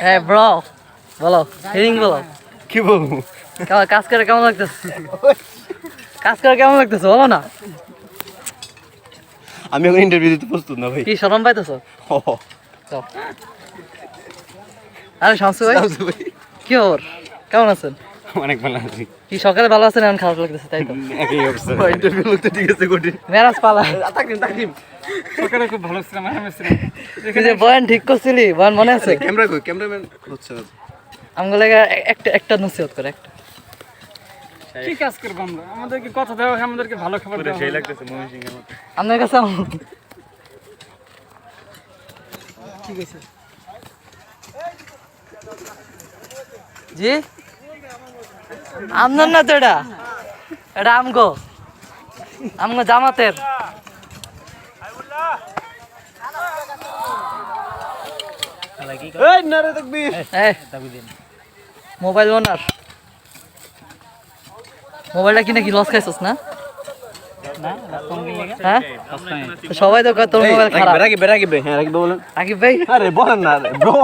হ্যাঁ ব্রো, বলো হিরিং বলো। কি বলবো? কাজ করে কেমন লাগতেছে? কাজ করে কেমন লাগতেছে বলো না। আমি এখন ইন্টারভিউ দিতে প্রস্তুত না ভাই। কি শরম পাইতেছো? চল। আরে শামসু ভাই, কি খবর? কেমন আছেন? অনেক ভালো আছি। কি সকালে ভালো আছেন, এখন খারাপ লাগতেছে তাই তো? একই অবস্থা। ইন্টারভিউ লোক তো ঠিক আছে কঠিন। মেরাজ পালা। তাকিম সকালে খুব ভালো ছিলাম, আরামে ছিলাম। তুই যে বয়ান ঠিক করছিলি, বয়ান মনে আছে? ক্যামেরা কই? ক্যামেরাম্যান হচ্ছে না। আমগো লাগা একটা নসিহত করে একটা। কি কাজ করবো আমরা? আমাদেরকে কথা দেওয়া হয়, আমাদেরকে ভালো খাবার দেওয়া হয়। সেই লাগতেছে ময়মন সিং এর মতো। আপনার কাছে ঠিক আছে। জি আপনার না তো এটা আমগো জামাতের। এই নারে তাকবীর। মোবাইল ওনার মোবাইলটা কিনে কি লস খাইছস না? হ্যাঁ তো সবাই তো কয় তোর মোবাইল খারাপ। রাকিব ভাই, হ্যাঁ রাকিব ভাই বলেন। রাকিব ভাই আরে বলেন না ব্রো।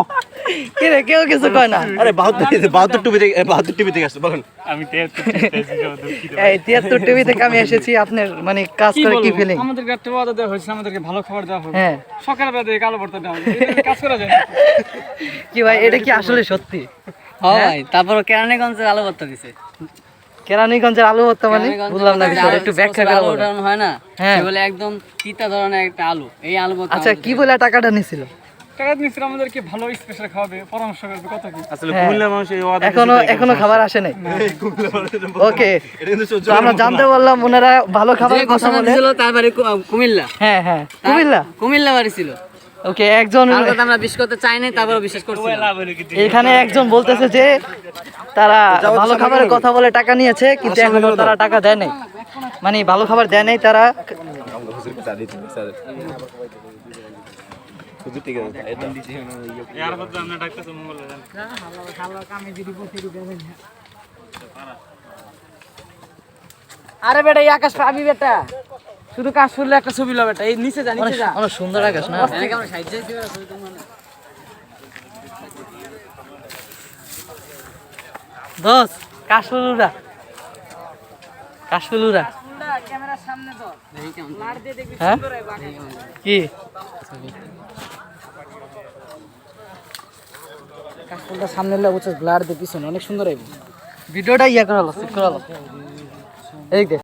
কি রে, কেউ কিছু কয় না? আরে 72 টিভি থেকে আসছে বলেন। আমি 73 এই 73 টিভি থেকে আমি এসেছি। আপনার মানে কাজ করে কি ফিলিং? আমাদেরকে একটা ওয়াদা দেওয়া হয়েছে, আমাদেরকে ভালো খাবার দেওয়া হবে। হ্যাঁ সকালবেলা দিয়ে কালো ভর্তা দেওয়া হবে। এটা কাজ করা যায় না। কি ভাই, এটা কি আসলে সত্যি? হয়, তারপর কেরানীগঞ্জের আলু ভর্তা দিছে। কেরানীগঞ্জের আলু ভর্তা মানে বুঝলাম না বিষয়টা, একটু ব্যাখ্যা করে আলু বলেন। উঠানো হয় না, হ্যাঁ। সেগুলো একদম তিতা ধরনের একটা আলু। এই আলু ভর্তা আচ্ছা, কি বলে টাকাটা নিছিল? টাকা দিয়েছিল আমাদেরকে, ভালো স্পেশাল খাওয়াবে, পরামর্শ করবে, কত কি। আসলে হ্যাঁ। কুমিল্লা মানুষ এই ওয়াদা এখনো খাবার আসে নাই। ওকে, এটা কিন্তু সহ্য আমরা জানতে পারলাম ওনারা ভালো যে খাবারের কথা ঘোষণা বলে। দিছিল তার বাড়ি কুমিল্লা। হ্যাঁ হ্যাঁ, কুমিল্লা। কুমিল্লা বাড়ি ছিল। ওকে, একজন তার কথা আমরা বিশ্বাস করতে চাই নাই, তারপর বিশ্বাস করছি। এখানে একজন বলতেছে যে তারা ভালো খাবারের কথা বলে টাকা নিয়েছে, কিন্তু এখনো তারা টাকা দেয় নাই, মানে ভালো খাবার দেয় নাই তারা। আরে বেটা, এই আকাশ পাবি বেটা, শুধু কাজ করলে একটা ছবি লো বেটা। এই নিচে যা, নিচে যা। অনেক সুন্দর আকাশ না? দোস কাশফুলুরা ক্যামেরার সামনে তো লার দিয়ে দেখবি হ্যাঁ সুন্দর হবে আকাশ। কি কাশফুলটা সামনে এলে বুঝছিস, ব্লার দিয়ে পিছনে অনেক সুন্দর হবে। ভিডিওটা ইয়া করালো, সেট করালো। এই দেখ